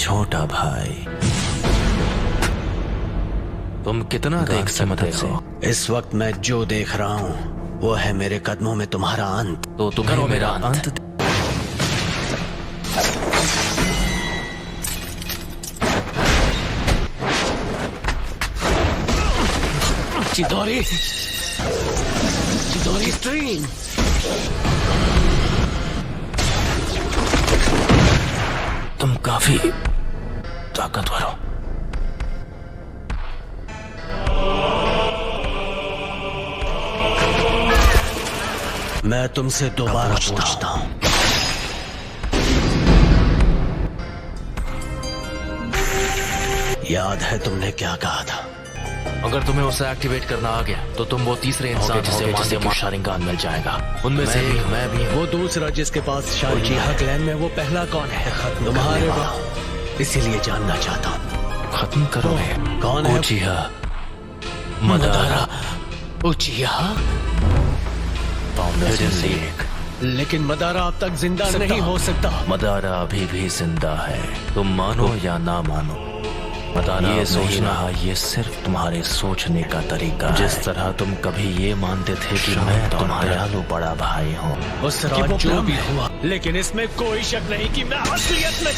छोटा भाई, तुम कितना देख सकते हो? इस वक्त मैं जो देख रहा हूँ वो है मेरे कदमों में तुम्हारा अंत। तो तुम्हें मेरा अंत चिदोरी, चिदोरी स्ट्रीम। तुम काफी ताकतवर हो। मैं तुमसे दोबारा पूछता हूँ, याद है तुमने क्या कहा था? अगर तुम्हें उसे एक्टिवेट करना आ गया तो तुम वो तीसरे इंसान जिसे शारिंगान मिल जाएगा। उनमें से मैं भी वो दूसरा जिसके पास शारजीहा क्लैन में, वो पहला कौन है? तुम्हारे बाप, इसीलिए जानना चाहता हूँ। खत्म करो। कौन है? उचिहा मदारा। उचिहा? लेकिन मदारा अब तक जिंदा नहीं हो सकता। मदारा अभी भी जिंदा है, तुम मानो या ना मानो। मदारा ये सोचना, ये सिर्फ तुम्हारे सोचने का तरीका है। जिस तरह तुम कभी ये मानते थे कि मैं तुम्हारा दयालु बड़ा भाई हूँ। उस रात जो भी हुआ, लेकिन इसमें कोई शक नहीं कि मैं असलियत में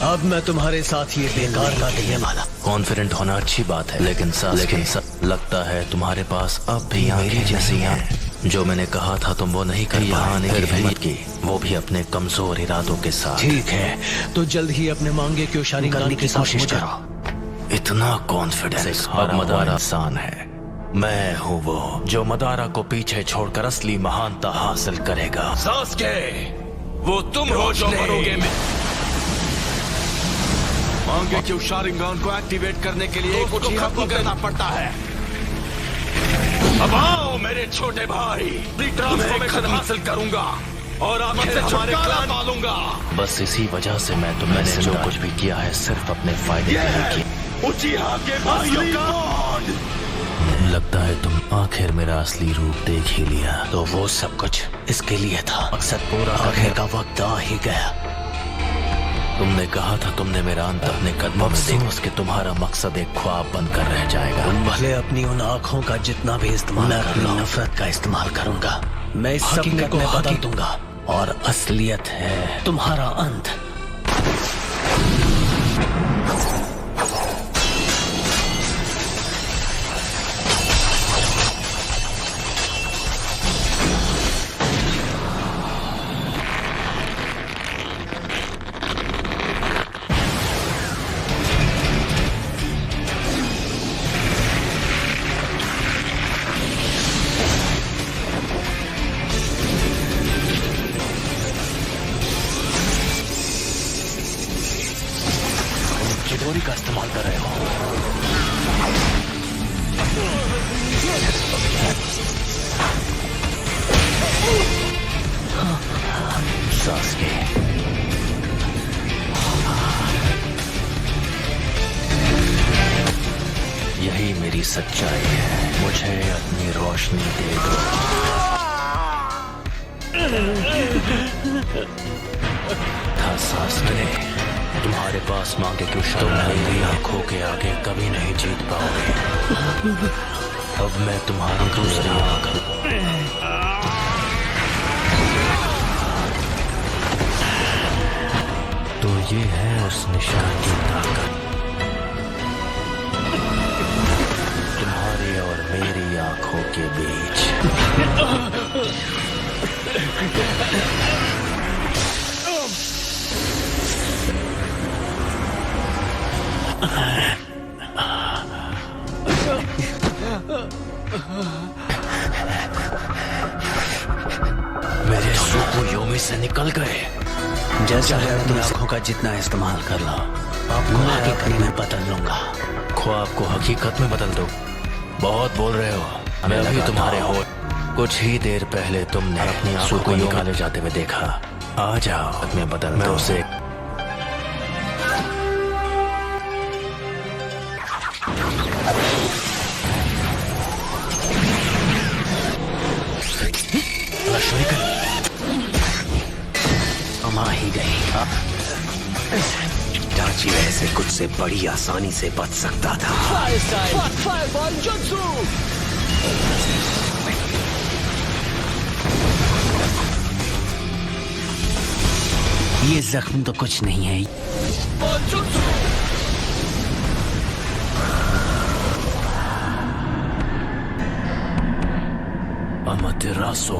अब मैं तुम्हारे साथ ये बेकार का देने वाला। कॉन्फिडेंट होना अच्छी बात है, लेकिन लगता है तुम्हारे पास अब भी आंखें जैसी हैं। जो मैंने कहा था तुम वो नहीं कर पाए, फिर हिम्मत की, वो भी अपने कमजोर इरादों के साथ। ठीक है, तो जल्द ही अपने मांगे क्यों शारिंगान की कोशिश करो। इतना कॉन्फिडेंस। अब मदारा इंसान है, मैं हूँ वो जो मदारा को पीछे छोड़कर असली महानता हासिल करेगा। सास्के, वो तुम हो जो मरोगे में। मांगे क्यों शारिंगान को एक्टिवेट करने के लिए कुछ खत्म करना पड़ता है। अब आओ मेरे छोटे भाई, मैं खत्म हासिल करूंगा और आपसे छुटकारा पालूंगा। बस इसी वजह से मैंने जो कुछ भी किया है सिर्फ अपने फायदे के लिए किया। उचिहा के भाइयों का लगता है तुम आखिर मेरा असली रूप देख ही लिया। तो वो सब कुछ इसके लिए था, मकसद पूरा करने का वक्त आ ही गया। तुमने कहा था तुमने मेरा अंत अपने कदमों में देखा, उसके तुम्हारा मकसद एक ख्वाब बनकर रह जाएगा। भले अपनी उन आंखों का जितना भी इस्तेमाल, मैं अपनी नफरत का इस्तेमाल करूंगा। मैं इस सपने को बदल दूंगा और असलियत है तुम्हारा अंत। चिदोरी का इस्तेमाल कर रहे हो। सास्के, यही मेरी सच्चाई है, मुझे अपनी रोशनी दे दो। था सास्के, तुम्हारे पास मांगे क्यों तुम मेरी आंखों के आगे कभी नहीं जीत पाओगे। अब मैं तुम्हारी दूसरी आंख। तो ये है उस निशान की ताकत, तुम्हारी और मेरी आंखों के बीच। मेरे सुकुयोमी से निकल गए। जैसा है अपनी आंखों का जितना इस्तेमाल कर लो, आपको हकीकत में बदल लूंगा। ख्वाब को हकीकत में बदल दो। बहुत बोल रहे हो। मैं अभी तुम्हारे हो। कुछ ही देर पहले तुमने अपनी आंखों को निकाले जाते हुए देखा। आ जाओ, मैं बदल दो उसे। आ ही गई। इटाची ऐसे कुछ से बड़ी आसानी से बच सकता था। ये जख्म तो कुछ नहीं है। अमातेरासु।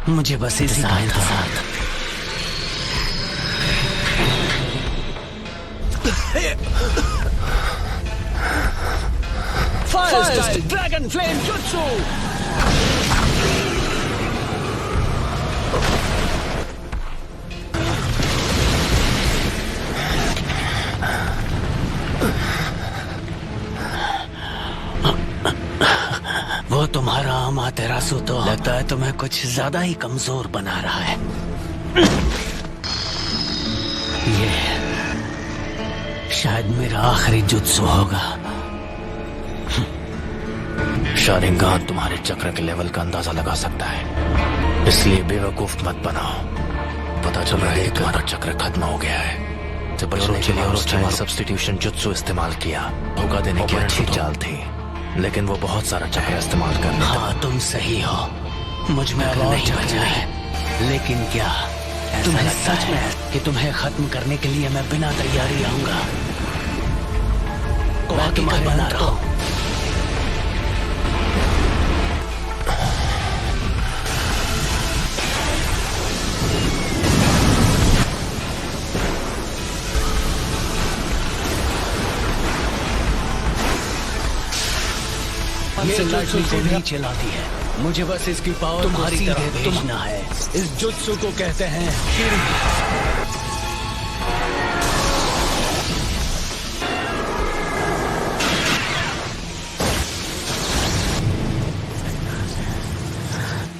मुझे बस इसी का इंतजार था। Fire style Dragon Flame Jutsu! वो तुम्हारा अमातेरासु तो लगता है तुम्हें कुछ ज्यादा ही कमजोर बना रहा है। ये शायद मेरा आखिरी जुत्सु होगा। शारिंगान तुम्हारे चक्र के लेवल का अंदाजा लगा सकता है, इसलिए बेवकूफ मत बनाओ। पता चल रहा है कि तुम्हारा चक्र खत्म हो गया है। तो बचने के लिए उसने सब्स्टिट्यूशन जुत्सु इस्तेमाल किया। धोखा देने की अच्छी चाल थी, लेकिन वो बहुत सारा चक्र इस्तेमाल कर लेता। हाँ, तुम सही हो, मुझ में अब नहीं बचा है। लेकिन क्या तुम्हें सच में कि तुम्हें खत्म करने के लिए मैं बिना तैयारी आऊंगा? मैं तुम्हें बना रहा हूं। ये जुत्सु को नहीं चलाती है, मुझे बस इसकी पावर तुम्हारी तरफ भेजना है। इस जुत्सु को कहते हैं किरी।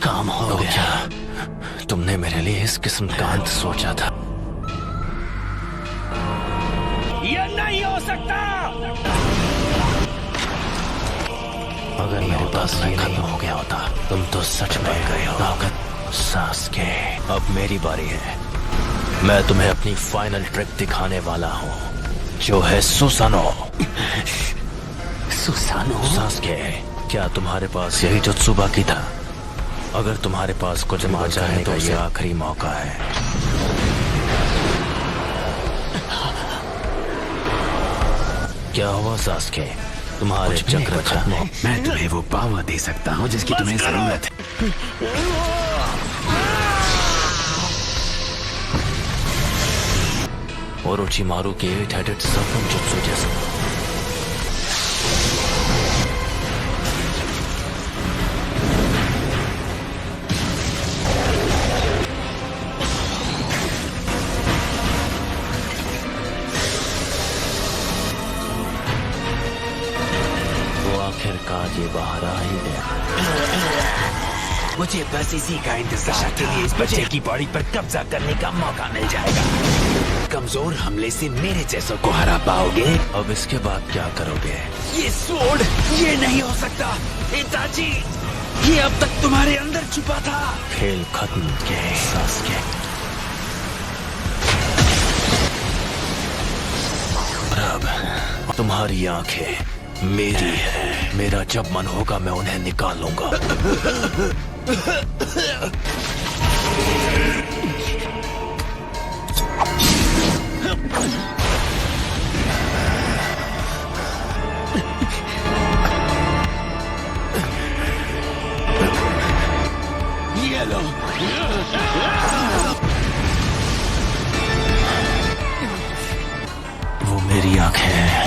काम हो गया। क्या तुमने मेरे लिए इस किस्म का अंत सोचा था? ये नहीं हो सकता। अगर मेरे पास ये खत्म हो गया होता, तुम तो सच में गए हो। सास्के, अब मेरी बारी है। मैं तुम्हें अपनी फाइनल ट्रिक दिखाने वाला हूँ, जो है सुसानो। सुसानो? सास्के, क्या तुम्हारे पास यही जुत्सु बाकी था? अगर तुम्हारे पास कुछ बचा है तो ये आखिरी मौका है। क्या हुआ सास्के? तुम्हारे चक्र खत्म हो? मैं तुम्हें वो पावर दे सकता हूँ जिसकी तुम्हें जरूरत है। ओरोचिमारू के 8-headed serpent जुत्सु जैसा। आखिरकार ये बाहर आ ही गया। मुझे बस इसी का इंतजार के लिए इस बच्चे की बॉडी पर कब्जा करने का मौका मिल जाएगा। कमजोर हमले से मेरे जैसों को हरा पाओगे। अब इसके बाद क्या करोगे? ये स्वॉर्ड, ये नहीं हो सकता। इताची, ये अब तक तुम्हारे अंदर छुपा था। खेल खत्म के एहसास के। अब तुम्हारी आंखें मेरी है। मेरा जब मन होगा मैं उन्हें निकाल लूंगा। ये लो। वो मेरी आंखें हैं।